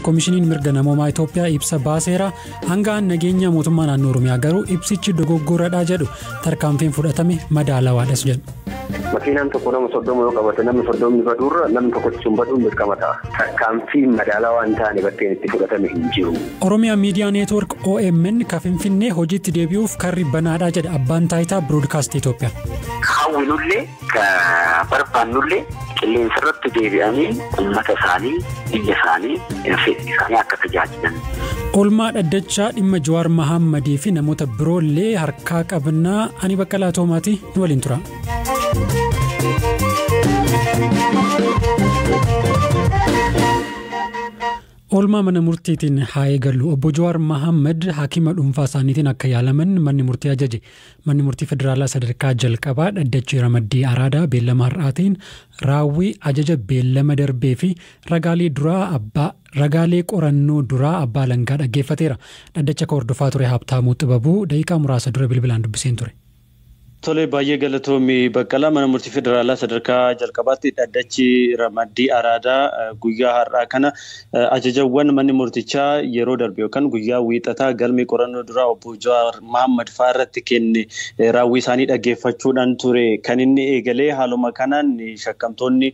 Komishiniin mirga namoomaa Itoophiyaa ibsa baaseera. Hanga nageenya mootummaa naannoo Oromiyaa garuu ibsichi dogoggoradha jedhu tarkaanfiin fudhatame madaalawaadhas jedhu. Makiinaan tokko nama 30 yoo qabate namni 30 baduurra namni tokkotti sun baduun mirkamata. Tarkaanfiin madaalawaa hin taane bakkeen itti fudhatame hin jiru. Oromiyaa Miidiyaa Neetwoork OMN Finfinnee hojiitti deebi'uuf karri banaadha jedha abbaan taayitaa Broadcast Itoophiyaa. Hawwinullee barbaannullee qilleensa irratti deebi'anii uummata isaanii biyya isaanii fedhii isaanii akka tajaajilan. Oolmaa dhaddachaa dhimma Jawaar Mahammadii fi namoota biroollee harkaa qabnaa ani Baqqalaa Toomaati nu waliin tura. Oolmaa mana murtiitiin haa eegallu. Obbo Jawaar Mahammad hakiima dhuunfaa isaaniitiin akka yaalaman manni murtii ajaje. Manni murtii federaalaa sadarkaa jalqabaa dhaddachi Ramaddii Araadaa beellama har'aatiin raawwii ajaja beellama darbee fi ragaalee qorannoo duraa abbaa alangaa dhaggeeffateera. Dhaddacha ka hordofaa ture Habtaamuu Xibabuu daqiiqaa muraasa dura bilbilaan dubbiseen ture. Tole baay'ee galatoomii Baqqalaa mana murtii federaalaa sadarkaa jalqabaatti dhaddachi Ramaddii Araadaa guyyaa har'aa kana ajajawwan manni murtichaa yeroo darbe yookaan guyyaa wiixataa galmee qorannoo duraa obbo Jawaar Mahammad faarratti kenne raawwii isaanii dhaggeeffachuudhaan ture kan inni eegalee haaluma kanaan shakkamtoonni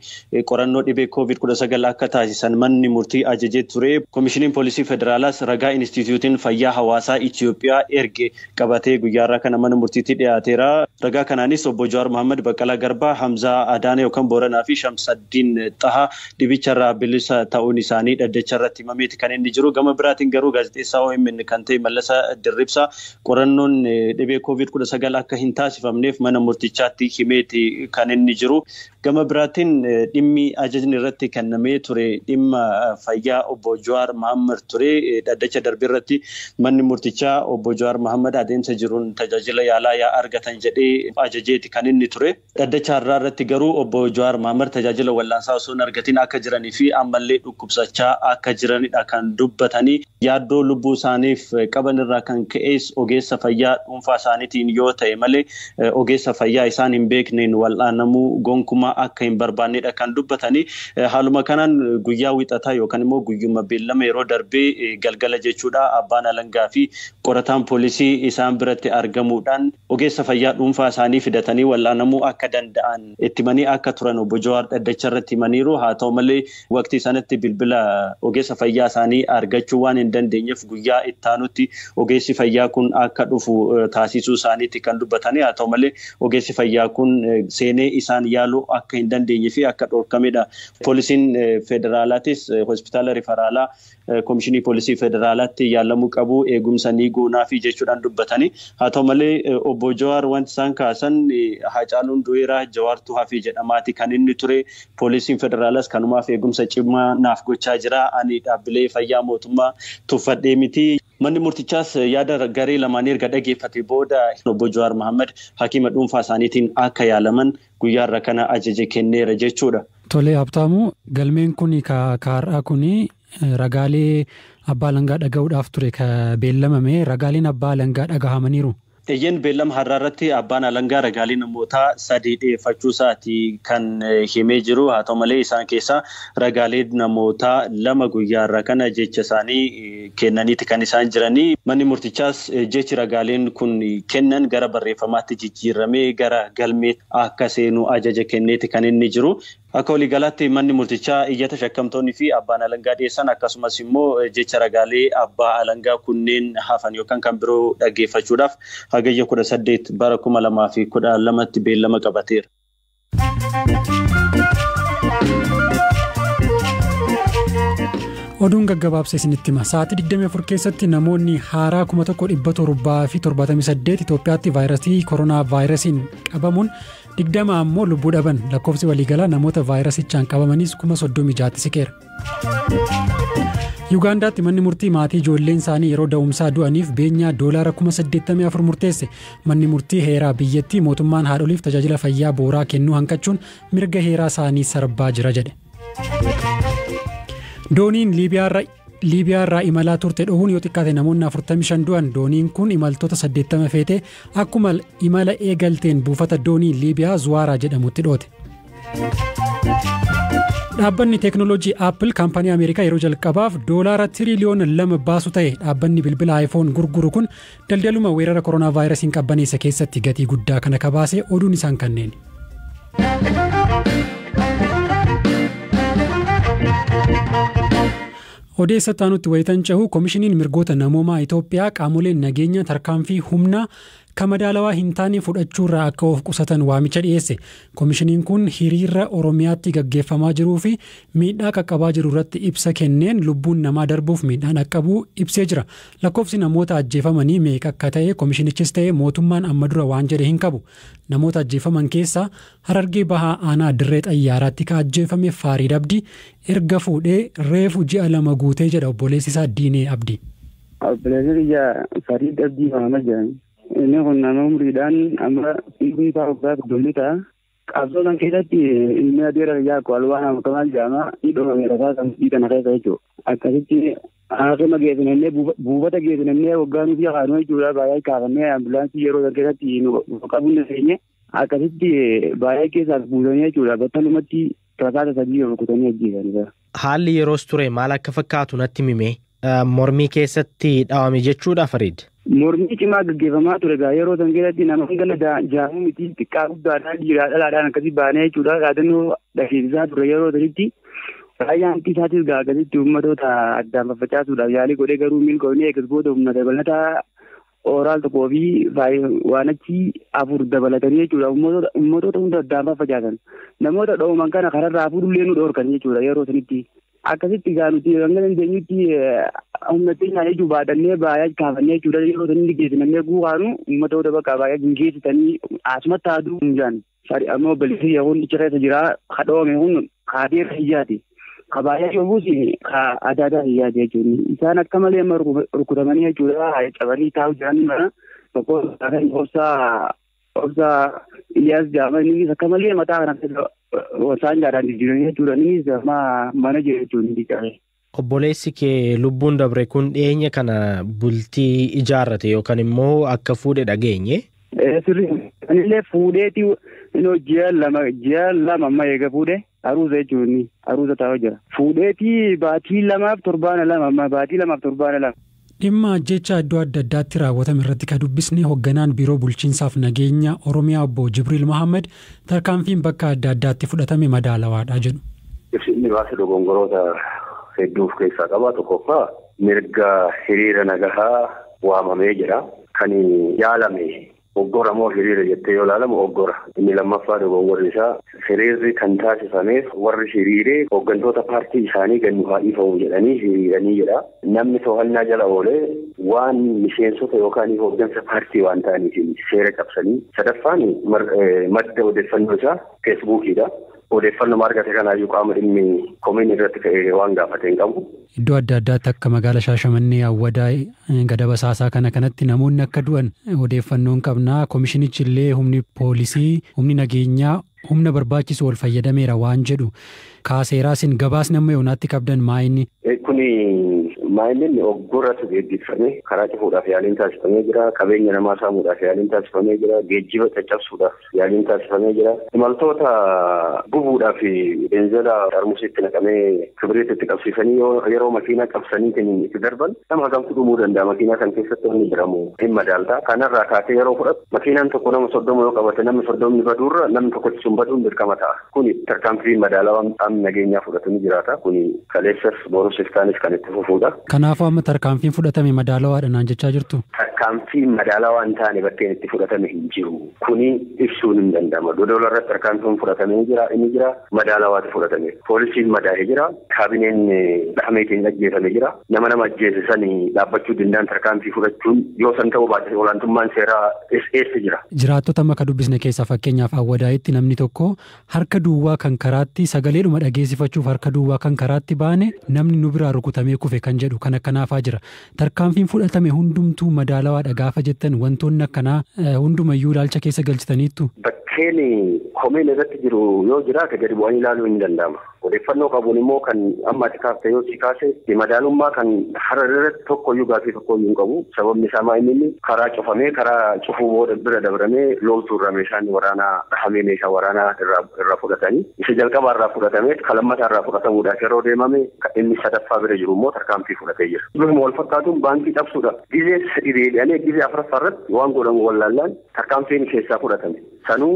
qorannoo dhibee COVID-19 akka taasisan manni murtii ajajee ture. Komishiniin poolisii federaalaas ragaa Inistituutiin Fayyaa Hawaasaa Itoophiyaa erge qabatee guyyaa har'aa kana mana murtiitti dhiyaateera. Ragaa kanaanis obbo Jawaar Mahammad Baqqalaa Garbaa, Hamzaa Adaanee yookaan Booranaa fi Shamsaddiin Xahaa dhibicharraa bilisa ta'uun isaanii dhaddacha irratti himameeti kan inni jiru. Gama biraatiin garuu gaazexeessaa OMN kan ta'e Mallasaa Dirribsaa qorannoon dhibee COVID-19 akka hin taasifamneef mana murtichaatti himeeti kan inni jiru. Gama biraatiin dhimmi ajajni irratti kennamee ture dhimma fayyaa obbo Jawaar Mahammad ture. Dhaddacha darbe irratti manni murtichaa obbo Jawaar Mahammad adeemsa jiruun tajaajila yaalaa yaa argatan jedhee ajajeeti kan inni ture. Dhaddacha har'aa irratti garuu obbo Jawaar Mahammad tajaajila wallaansaa osoo hin argatiin akka jiranii fi ammallee dhukkubsachaa akka jiranidha kan dubbatanii. Yaaddoo lubbuu isaaniif qaban irraa kan ka'es ogeessa fayyaa dhuunfaa isaaniitiin yoo ta'e malee ogeessa fayyaa isaan hin beekneen wal'aanamuu gonkumaa akka hin barbaannedha kan dubbatanii. Haaluma kanaan guyyaa wiixataa yookaan immoo guyyuma beellama yeroo darbee galgala jechuudha abbaan alangaa fi qorataan poolisii isaan biratti argamuudhaan ogeessa fayyaa dhuunfaa isaanii fidatanii wal'aanamuu akka danda'an itti himanii akka turan obbo Jawaar dhaddacha irratti himaniiru. Haa ta'u malee waqtii sanatti bilbila ogeessa fayyaa isaanii argachuu waan hin dandeenyeef guyyaa ittaanutti ogeessi fayyaa kun akka dhufu taasisuu isaaniitti kan dubbatanii. Haa ta'u malee ogeessi fayyaa kun seenee isaan yaaluu akka hin dandeenye fi akka dhorkamedha. Poolisiin federaalaatis hospitaala rifaraalaa Komishinii poolisii federaalaatti yaalamuu qabu eegumsa ni goonaa fi jechuudhaan dubbatanii. Haa ta'u malee obbo Jawaar wanti isaan kaasan Hacaaluun du'eera Jawaartu hafe jedhamaati kan inni ture. Poolisiin federaalaas kanumaaf eegumsa cimaa naaf gochaa jira. Ani dhaabbilee fayyaa mootummaa tuffadhee miti. Manni murtichaas yaada garee lamaan erga dhageeffate booda obbo Jawaar Mahammad hakiima dhuunfaa isaaniitiin akka yaalaman guyyaa har'aa kana ajaje kenneera jechuudha. Tole Habtaamuu galmeen kun har'aa kuni ragaalee abbaa alangaa dhaga'uudhaaf ture ka beellamame ragaaleen abbaa alangaa dhagahamaniiru. Eeyyeen beellama har'aa irratti abbaan alangaa ragaalee namootaa 3 dhiyeeffachuu isaati kan himee jiru. Haa ta'u malee isaan keessaa ragaalee namootaa 2 guyyaa har'aa kana jecha isaanii kennaniiti kan isaan jiranii. Manni murtichaas jechi ragaaleen kun kennan gara barreeffamaatti jijjiiramee gara galmee akka seenu ajaja kenneeti kan inni jiru. Akka waliigalaatti manni murtichaa iyyata shakkamtoonni fi abbaan alangaa dhiyeessan akkasumas immoo jecha ragaalee abbaa alangaa kunneen hafan yookaan kan biroo dhaggeeffachuudhaaf hagayya 18 bara 2012tti beellama qabateera. Oduun gaggabaabsee isinitti hima. Sa'aatii 24 keessatti namoonni haaraa 1778 Itoophiyaatti vaayirasii koronaa vaayirasiin qabamuun 20 ammoo lubbuu dhaban. Lakkoofsi waliigalaa namoota vaayirasichaan qabamanis 36 siqeera. Yuugaandaatti manni murtii maatii ijoolleen isaanii yeroo da'umsaa du'aniif beenyaa $84 murteesse. Manni murtii heeraa biyyattii mootummaan haadholiif tajaajila fayyaa booraa kennuu hanqachuun mirga heeraa isaanii sarbaa jira jedhe. Dooniin Liibiyaarraa imalaa turte dhohuun yoo xiqqaate namoonni 45 du'an. Dooniin kun imaltoota 80 feete akkuma imala eegalteen buufata doonii Liibiyaa Zuwaaraa jedhamutti dhoote. Dhaabbanni teeknooloojii Apple kaampanii Ameerikaa yeroo jalqabaaf doolaara tiriliyoona 2 baasu ta'e dhaabbanni bilbila iPhone gurguru kun daldaluma weerara koronaa vaayirasiin qabbaneessa keessatti gatii guddaa kana kabaase oduun isaan kanneen. Odeessa taanutti wayitan cahu koomishiniin mirgoota namoomaa Itoophiyaa qaamoleen nageenya tarkaanfii humnaa kamadaalawaa hin taane fudhachuurraa akka of qusatan waamicha dhiyeesse. Koomishiniin kun hiriira Oromiyaatti gaggeeffamaa jiruu fi miidhaa qaqqabaa jiru irratti ibsa kenneen lubbuun namaa darbuuf miidhaan qaqqabuu ibsee jira. Lakkoofsi namoota ajjeefamanii meeqa akka ta'e koomishinichis ta'e mootummaan amma dura waan jedhe hin qabu. Namoota ajjeefaman keessaa Harargee Bahaa Aanaa Dirree Xayyaaraatti ka ajjeefame Faarid Abdii erga fuudhee reefu ji'a 2 guutee jedha obboleessi isaa Diinee Abdii. Obboleessi Faarid Abdii Mahamad jedhama. Inni kun nama umriidhaan amma dhiirri isaa waggaa 30 ta'a. Qabsoo kan keessatti ilmi adeera Yaaqoo Alwaanaa Kamaal jedhama. Hidhoo meerataa kan dhiitan keessa jechuudha. Akkasitti haasoma geessinannee buufata geessinannee waggaa nuti yaqaanuu jechuudha. Baay'ee kaafannee ambulaansii yeroo san keessatti nu qabuun dandeenye. Akkasitti baay'ee keessaas buusanii jechuudha. Battalumatti rasaasa 3 rukutanii ajjeesanidha. Haalli yeroos ture maal akka fakkaatu natti himee mormii keessatti dhaawame jechuudha Fariid. Mormii cimaa gaggeeffamaa ture yeroo san keessatti nama hangana jaamuu miti xiqqaa guddaadhaan dhiiraa dhalaadhaan akkasii baanee jechuudha. Yaadannoo dhageessisaa ture yeroo sanitti raayyaan isaatis akkasitti uummatoota addaan faffacaasuudhaaf yaalii godhee garuu milkoofnee eegasboota humna dabalataa ooraal tokkoo fi waan achi 4 dabalatanii jechuudha. Uummattoota hunda addaan faffacaasan namoota dhooman kana kararraa fuudhullee nu dhoorkan jechuudha yeroo sanitti. Akkasitti nuti hanga dandeenyutti humna keenya jechuun baadhannee baay'ee kaafannee jechuudha yeroo sanitti geessinannee guukaanu uummattoota bakka baay'ee geessitanii asumatti haaduu hin jaan. Ammoo bal'isii yeroon ichi keessa jira kadhoome kun kaadeera hiyyaati. Kabaayyaa yoomuus adda addaa hiyyaati jechuudha. Isaan akka malee amma rukutamanii jechuudha cabanii taa'u jiran mana tokko obsaa Iliyaas jedhamanii akka malee mataa kana keessa wasaan jaadhaan jijjiiranii jechuudha. Innis mana jira jechuudha. Obboleessi kee lubbuun dabre kun dhiyeenya kana bultii ijaarrate yookaan immoo akka fuudhe dhageenye? Sirrii anillee fuudheeti ji'a lama amma eega fuudhe aruusa jechuun aruusa taa'u jira. Fuudheeti baatii 2 amma baatii 2 Dhimma ajjeechaa iddoo adda addaatti raawwatame irratti ka dubbisne hoogganaan biiroo bulchiinsaaf nageenya Oromiyaa obbo Jibriil Mahammad tarkaanfiin bakka adda addaatti fudhatame madaalawaadha jedhu. Ibsi baasii dogongoroota hedduuf keessaa qaba. Tokkoffaa mirga hiriira nagahaa waamamee jira. Kan yaalame oggora moo hiriira jettee yoo ilaalamu oggora. Inni lammaffaa dogongorri isaa hiriirri kan taasifameef warri hiriiree hooggantoota paartii isaanii gadi haa dhiifamu jedhanii hiriiranii jedha. Namni to'annaa jala oolee waan miseensota yookaan hooggansa paartii waan ta'aniif seera cabsanii. Sadaffaan madda odeeffannoo isaa feesbuukiidha. Odeeffannoo argate kanaayyuu qaama dhimmi komiin irratti ka'ee waan gaafate hin qabu. Iddoo adda addaatti akka magaala Shaashamannee Awwadaa Gadaba Saasaa kanatti namoonni akka du'an odeeffannoon qabnaa. Koomishinichi illee humni poolisii humni nageenyaa humna barbaachisu wal fayyadameera waan jedhu kaaseeraasin gabaasni amma yoonaatti qabdan maayinni. Maayinni oggoratu geggeeffame karaa cufuudhaaf yaaliin taasifamee jira. Qabeenya namaa saamuudhaaf yaaliin taasifamee jira. Geejjiba caccabsuudhaaf yaaliin taasifamee jira. Imaltoota gubuudhaaf beenzila xarmusiitti naqamee kibriitti qabsiisanii yeroo makiinaa qabsanii itti darban nama hagamtu dhumuu danda'a. Makiinaa kan keessatti inni jiramu hin madaalta. Kanarraa kaatee yeroo fudhatu makiinaan tokko nama 30 yoo qabate namni 30 baduurra namni tokkotti sun baduun dirqama ta'a. Kuni tarkaanfii madaalawaan qaamni nageenyaa fudhatanii jiraata. Kuni kaleessas borusiif kaanis kan itti fufuudha. Kanaafuu amma tarkaanfiin fudhatame madaalawaadha naan jechaa jirtu? Tarkaanfiin madaalawaa hin taane bakkeen itti fudhatame hin jiru. Kuni ibsuun hin danda'ama. Dodola irratti tarkaanfiin fudhatamee jira. Madaalawaatu fudhatame. Poolisiin madaa'ee jira. Kaabineen dhahameetiin ajjeefame jira. Nama ajjeesisanii dhaabbachuu danda'an tarkaanfii fudhachuun yoo san ta'uu baate olaantummaan seeraa eessa jira. Jiraattota amma ka dubbisne keessaa fakkeenyaaf Awwadaayitti namni tokko harka duwwaa kan karaatti sagaleedhuma dhageessifachuuf harka duwwaa kan karaatti baane namni nu biraa rukutamee kufe kan jedhu kan akkanaafaa jira. Tarkaanfiin fudhatame hundumtuu madaalawaadha gaafa jettan wantoonni akkanaa hundumayyuu ilaalcha keessa galchitaniittu. Bakkeen komiin irratti jiru yoo jiraate gadi bu'anii ilaaluu hin danda'ama. odeeffannoo qabuun immoo kan amma ati kaaftee yoo si kaase madaalummaa kan hararratti tokkoyyuu gaafii tokkoyyuu hin qabu. Sababni isaa maa inni karaa cufamee karaa cufuu booda bira dabramee loltuu irraa meeshaan waraanaa dhahamee meeshaa waraanaa irraa fudhatanii isa jalqabaa irraa fudhatamee lammataa irraa fudhatamuudhaaf yeroo deemame inni sadaffaa bira jiru immoo tarkaanfii fudhatee jira. Bifuma wal fakkaatuun baankii cabsuudha. Gizee deebi'anii gizee afuraffaa irratti waan godhamu wallaallaan tarkaanfiin keessaa fudhatame. Sanuu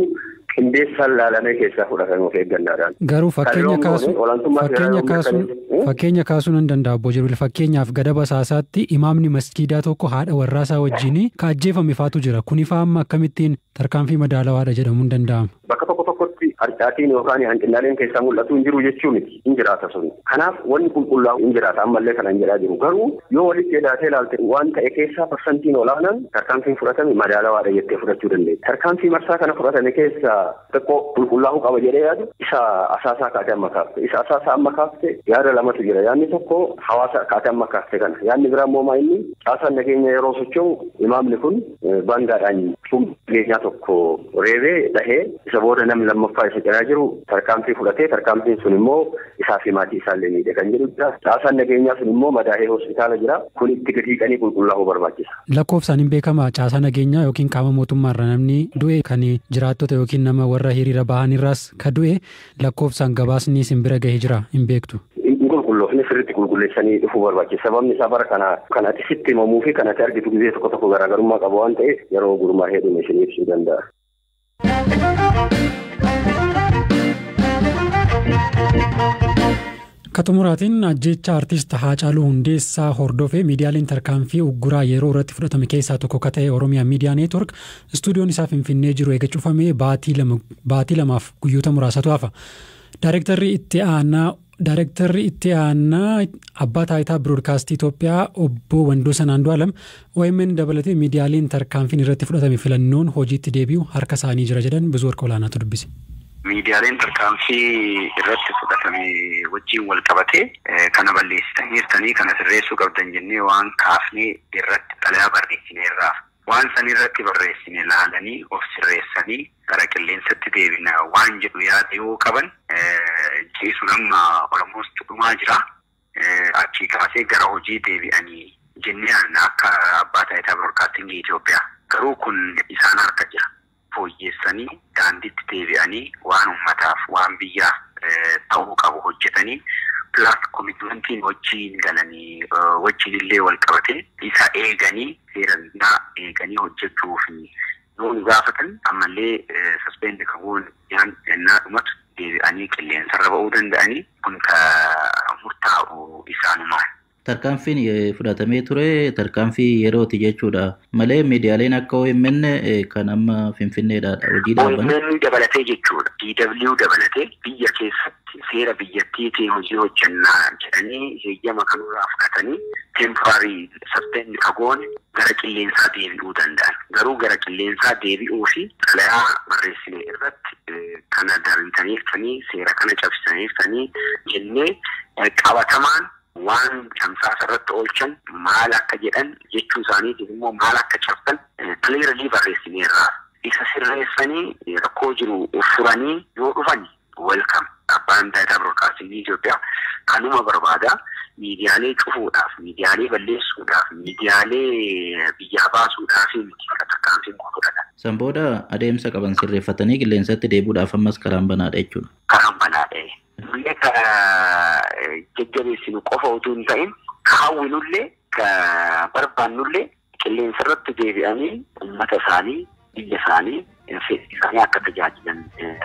qindeessaan laalamee keessaa fudhatame of eeggannaadhaan. Garuu fakkeenya kaasuun hin danda'u obbo Jibriil. Fakkeenyaaf gada basaasaatti imaamni masjiidaa tokko haadha warraasaa wajjin ka ajjeefame faatu jira. Kuni fa'aa amma akkamittiin tarkaanfii madaalawaadha jedhamuun danda'ama. Bakka tokkotti harcaatiin yookaan hanqinaaleen keessaa mul'atu hin jiru jechuun hin jiraata sun. Kanaaf wanni qulqullaa'u hin jiraata ammallee kana hin jedhaa jiru. Garuu yoo walitti hidhaatee ilaalte waan ta'e keessaa parsantiin olaanaan tarkaanfiin fudhatame madaalawaadha jettee fudhachuu dandeenya. Tarkaanfii marsaa kana fudhatame keessaa xiqqoo qulqullaa'uu qaba jedhee yaadu isa asaasaa kaatee amma kaafte. Isa asaasaa amma kaafte yaada lamatu jira. Yaadni tokko hawaasa kaatee amma kaafte kana. Yaadni biraa immoo maa inni caasaan nageenya yeroo socho'u imaamni kun baangaadhaan nageenyaa tokko reebee dhahee isa booda namni lammaffaa isa jiraa jiru tarkaanfii fudhatee tarkaanfiin sun immoo isaa fi maatii isaallee miidhe kan jedhudha. Caasaan nageenyaa sun immoo madaa'ee hospitaala jira. Kun itti gadi qanii qulqullaa'uu barbaachisa. Lakkoofsaan hin beekama caasa nageenyaa yookiin qaama mootummaarra namni du'e kan jiraattota yookiin nama warra hiriira bahanirraas ka du'e lakkoofsaan gabaasni simbira gahee jira hin beektu. Qulqulloofni sirriitti qulqulleessanii dhufuu barbaachisa. Sababni isaa bara kana kan ati sitti himamuu fi kan ati argitu gizee tokko garaagarummaa qabu waan ta'eef yeroo gurmaa'ee dhume isin ibsuu danda'a. Katumuraatiin ajjecha artiist Haacaaluu Hundeessaa hordofee miidiyaaleen tarkaanfii ugguraa yeroo irratti fudhatame keessaa tokko ka ta'e Oromiyaa Miidiyaa Neetwork istuudiyoon isaa Finfinnee jiru eega cufamee baatii lamaaf guyyoota muraasatu hafa. Daayirektarri itti aanaa abbaa taayitaa biroodkaastii Itoophiyaa obbo Wandoosan Andu'aalam OMN dabalatee miidiyaaleen tarkaanfiin irratti fudhatame filannoon hojiitti deebi'u harka isaanii jira jedhan Bizuu Warqa Olaanaatu dubbise. Miidiyaaleen tarkaanfii irratti fudhatame wajjin wal qabatee kana balleessitanii jirtanii kana sirreessuu qabdan jennee waan kaafnee irratti xalayaa barreessineerraaf. Waan san irratti barreessine laalanii of sirreessanii gara qilleensatti deebina waan jedhu yaada yoo qaban jeesuun amma Oromoos dhumaa jira. Achii kaasee gara hojii deebi'anii jennee akka abbaa taayitaa biroodkaastingii Itoophiyaa. Garuu kun isaan harka jira. Fooyyeessanii daandiitti deebi'anii waan ummataaf waan biyyaaf ta'uu qabu hojjetanii pilaas komitmentiin wajjiin galanii wajjiin illee wal qabate isa eeganii seeranaa eeganii hojjechuu fi yoon gaafatan ammallee saspeendi qabuun yennaa dhumatu deebi'anii qilleensarra ba'uu danda'anii kun ka murtaa'u isaanumaa. Tarkaanfiin fudhatamee ture tarkaanfii yerooti jechuudha. Malee miidiyaaleen akka OMN kan amma Finfinneedhaadha hojii dhaaban. OMN dabalatee jechuudha. DW dabalatee biyya keessatti seera biyyattiitiin hojii hojjannaa jedhanii heeyyama kanurraa fudhatanii temporaarii saspeendi qagoon gara qilleensaa deebi'uu danda'an. Garuu gara qilleensaa deebi'uu fi xalayaa barreessine irratti kana darbitaniiftanii seera kana cabsitaniiftanii jennee qabatamaan waan camsaasa irratti oolchan maal akka jedhan jechuu isaaniitiif immoo maal akka cabsan clearly barreessineerraa. Isa sirreessanii rakkoo jiru furanii yoo dhufan welcome. Abbaan taayitaa biroodkaastingii Itoophiyaa kanuma barbaada. Miidiyaalee cufuudhaaf, miidiyaalee balleessuudhaaf, miidiyaalee biyyaa baasuudhaaf miti tarkaanfiin fudhatan. San booda adeemsa qaban sirreeffatanii qilleensatti deebi'uudhaaf ammas karaan banaadha jechuudha. Karaan banaadha. Nullee ka jajjabeessinu qofa utuu hin ta'in ka hawwinullee ka barbaannullee qilleensarratti deebi'anii uummata isaanii biyya isaanii fedhii isaanii akka tajaajilan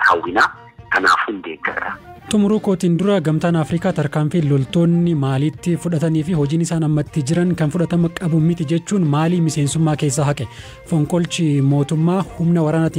hawwinaa kanaafuu hin deeggara. Xumuruu kootiin dura gamtaan Afrikaa tarkaanfii loltoonni maalitti fudhatanii fi hojiin isaan ammatti jiran kan fudhatama qabu miti jechuun maalii miseensummaa keessaa haqe fonqolchi mootummaa humna waraanaatiin